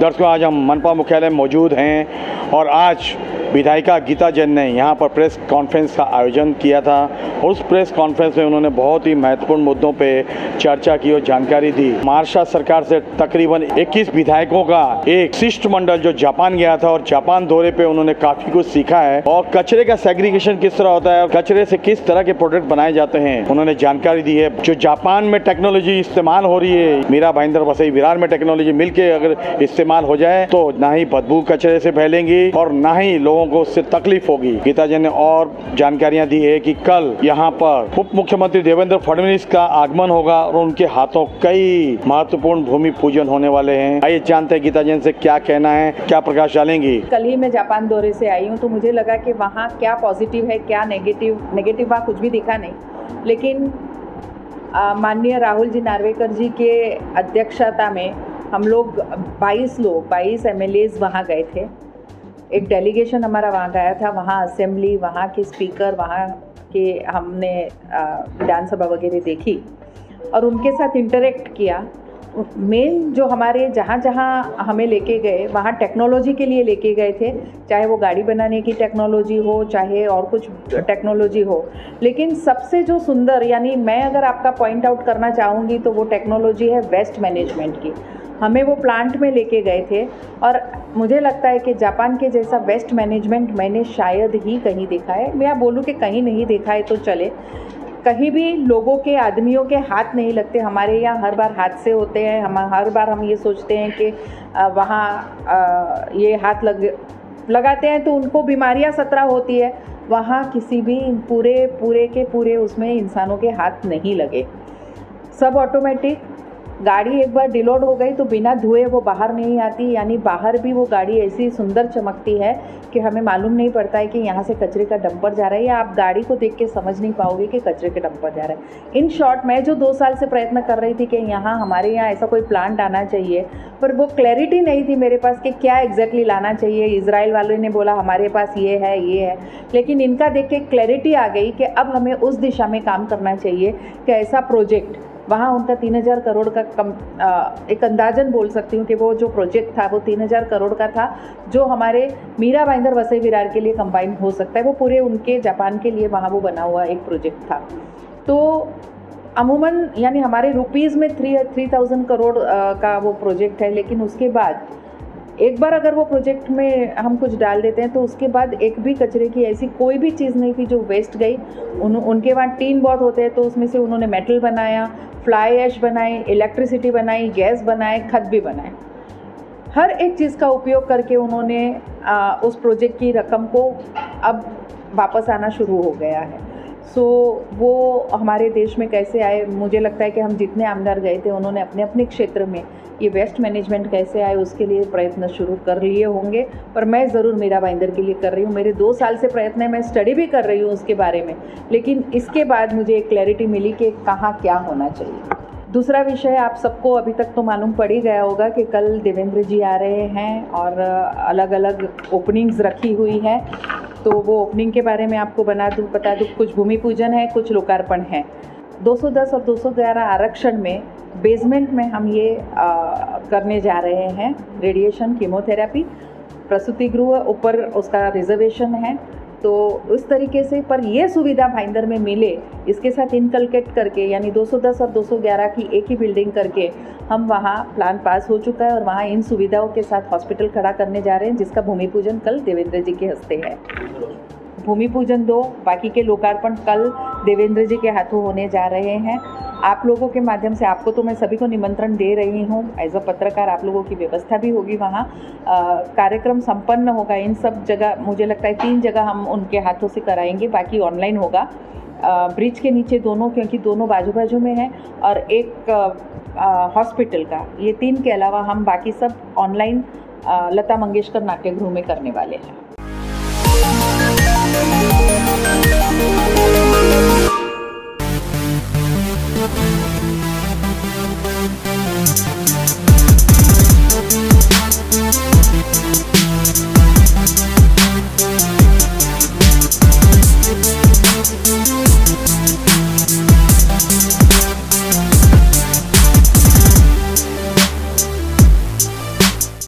दर्शकों, आज हम मनपा मुख्यालय में मौजूद हैं और आज विधायिका गीता जैन ने यहाँ पर प्रेस कॉन्फ्रेंस का आयोजन किया था। उस प्रेस कॉन्फ्रेंस में उन्होंने बहुत ही महत्वपूर्ण मुद्दों पे चर्चा की और जानकारी दी। महाराष्ट्र सरकार से तकरीबन 21 विधायकों का एक शिष्टमंडल जो जापान गया था और जापान दौरे पे उन्होंने काफी कुछ सीखा है और कचरे का सेग्रीगेशन किस तरह होता है और कचरे से किस तरह के प्रोडक्ट बनाए जाते हैं उन्होंने जानकारी दी है। जो जापान में टेक्नोलॉजी इस्तेमाल हो रही है, मीरा भाईंदर वसई विरार में टेक्नोलॉजी मिलके अगर इस्तेमाल हो जाए तो ना ही बदबू कचरे से फैलेंगी और ना ही लोगों को उससे तकलीफ होगी। गीता जी ने और जानकारियां दी है कि कल यहाँ पर उप मुख्यमंत्री देवेंद्र फडणवीस का आगमन होगा और उनके हाथों कई महत्वपूर्ण भूमि पूजन होने वाले हैं। आइए जानते हैं गीता जी से क्या कहना है, क्या प्रकाश डालेंगी। कल ही मैं जापान दौरे से आई हूँ तो मुझे लगा कि वहाँ क्या पॉजिटिव है क्या नेगेटिव वहाँ कुछ भी दिखा नहीं, लेकिन माननीय राहुल जी नार्वेकर जी के अध्यक्षता में हम लोग 22 MLAs वहाँ गए थे। एक डेलीगेशन हमारा वहाँ गया था। वहाँ असेंबली, वहाँ के स्पीकर, वहाँ के हमने विधानसभा वगैरह देखी और उनके साथ इंटरेक्ट किया। मेन जो हमारे जहाँ जहाँ हमें लेके गए वहाँ टेक्नोलॉजी के लिए लेके गए थे, चाहे वो गाड़ी बनाने की टेक्नोलॉजी हो चाहे और कुछ टेक्नोलॉजी हो। लेकिन सबसे जो सुंदर, यानी मैं अगर आपका पॉइंट आउट करना चाहूँगी तो वो टेक्नोलॉजी है वेस्ट मैनेजमेंट की। हमें वो प्लांट में लेके गए थे और मुझे लगता है कि जापान के जैसा वेस्ट मैनेजमेंट मैंने शायद ही कहीं देखा है। मैं बोलूँ कि कहीं नहीं देखा है तो चले। कहीं भी लोगों के, आदमियों के हाथ नहीं लगते। हमारे यहाँ हर बार हादसे होते हैं। हर बार हम ये सोचते हैं कि वहाँ ये हाथ लगाते हैं तो उनको बीमारियाँ 17 होती है। वहाँ किसी भी पूरे उसमें इंसानों के हाथ नहीं लगे। सब ऑटोमेटिक। गाड़ी एक बार डिलोड हो गई तो बिना धुए वो बाहर नहीं आती, यानी बाहर भी वो गाड़ी ऐसी सुंदर चमकती है कि हमें मालूम नहीं पड़ता है कि यहाँ से कचरे का डंपर जा रहा है, या आप गाड़ी को देख के समझ नहीं पाओगे कि कचरे का डंपर जा रहा है। इन शॉर्ट, मैं जो 2 साल से प्रयत्न कर रही थी कि यहाँ हमारे यहाँ ऐसा कोई प्लांट आना चाहिए, पर वो क्लैरिटी नहीं थी मेरे पास कि क्या एग्जैक्टली लाना चाहिए। इजराइल वालों ने बोला हमारे पास ये है, लेकिन इनका देख के क्लैरिटी आ गई कि अब हमें उस दिशा में काम करना चाहिए कि ऐसा प्रोजेक्ट वहाँ उनका 3000 करोड़ का एक अंदाजन बोल सकती हूँ कि वो जो प्रोजेक्ट था वो 3000 करोड़ का था, जो हमारे मीरा भाईंदर वसई विरार के लिए कंबाइन हो सकता है। वो पूरे उनके जापान के लिए वहाँ वो बना हुआ एक प्रोजेक्ट था। तो अमूमन यानी हमारे रुपीज़ में 3000 करोड़ का वो प्रोजेक्ट है, लेकिन उसके बाद एक बार अगर वो प्रोजेक्ट में हम कुछ डाल देते हैं तो उसके बाद एक भी कचरे की ऐसी कोई भी चीज़ नहीं थी जो वेस्ट गई। उनके वहाँ टीन बहुत होते हैं तो उसमें से उन्होंने मेटल बनाया, फ्लाई ऐश बनाई, इलेक्ट्रिसिटी बनाई, गैस बनाए, खत भी बनाए। हर एक चीज़ का उपयोग करके उन्होंने उस प्रोजेक्ट की रकम को अब वापस आना शुरू हो गया है। वो हमारे देश में कैसे आए, मुझे लगता है कि हम जितने आमदार गए थे उन्होंने अपने अपने क्षेत्र में ये वेस्ट मैनेजमेंट कैसे आए उसके लिए प्रयत्न शुरू कर लिए होंगे, पर मैं ज़रूर मीरा भाईंदर के लिए कर रही हूँ। मेरे 2 साल से प्रयत्न है, मैं स्टडी भी कर रही हूँ उसके बारे में, लेकिन इसके बाद मुझे एक क्लैरिटी मिली कि कहाँ क्या होना चाहिए। दूसरा विषय, आप सबको अभी तक तो मालूम पड़ ही गया होगा कि कल देवेंद्र जी आ रहे हैं और अलग अलग ओपनिंग्स रखी हुई है। तो वो ओपनिंग के बारे में आपको बता दूँ, कुछ भूमि पूजन है, कुछ लोकार्पण है। 210 और 211 आरक्षण में बेसमेंट में हम ये करने जा रहे हैं रेडिएशन कीमोथेरेपी, प्रसूति गृह ऊपर उसका रिजर्वेशन है। तो उस तरीके से, पर ये सुविधा भाईंदर में मिले इसके साथ इनकलकेट करके, यानी 210 और 211 की एक ही बिल्डिंग करके हम वहाँ प्लान पास हो चुका है और वहाँ इन सुविधाओं के साथ हॉस्पिटल खड़ा करने जा रहे हैं, जिसका भूमि पूजन कल देवेंद्र जी के हस्ते है। भूमि पूजन 2, बाकी के लोकार्पण कल देवेंद्र जी के हाथों होने जा रहे हैं। आप लोगों के माध्यम से आपको तो मैं सभी को निमंत्रण दे रही हूँ। एज अ पत्रकार आप लोगों की व्यवस्था भी होगी वहाँ। कार्यक्रम संपन्न होगा इन सब जगह, मुझे लगता है 3 जगह हम उनके हाथों से कराएंगे, बाकी ऑनलाइन होगा। ब्रिज के नीचे दोनों, क्योंकि दोनों बाजू बाजू में हैं, और एक हॉस्पिटल का, ये 3 के अलावा हम बाकी सब ऑनलाइन लता मंगेशकर नाट्यगृह में करने वाले हैं। Thank you.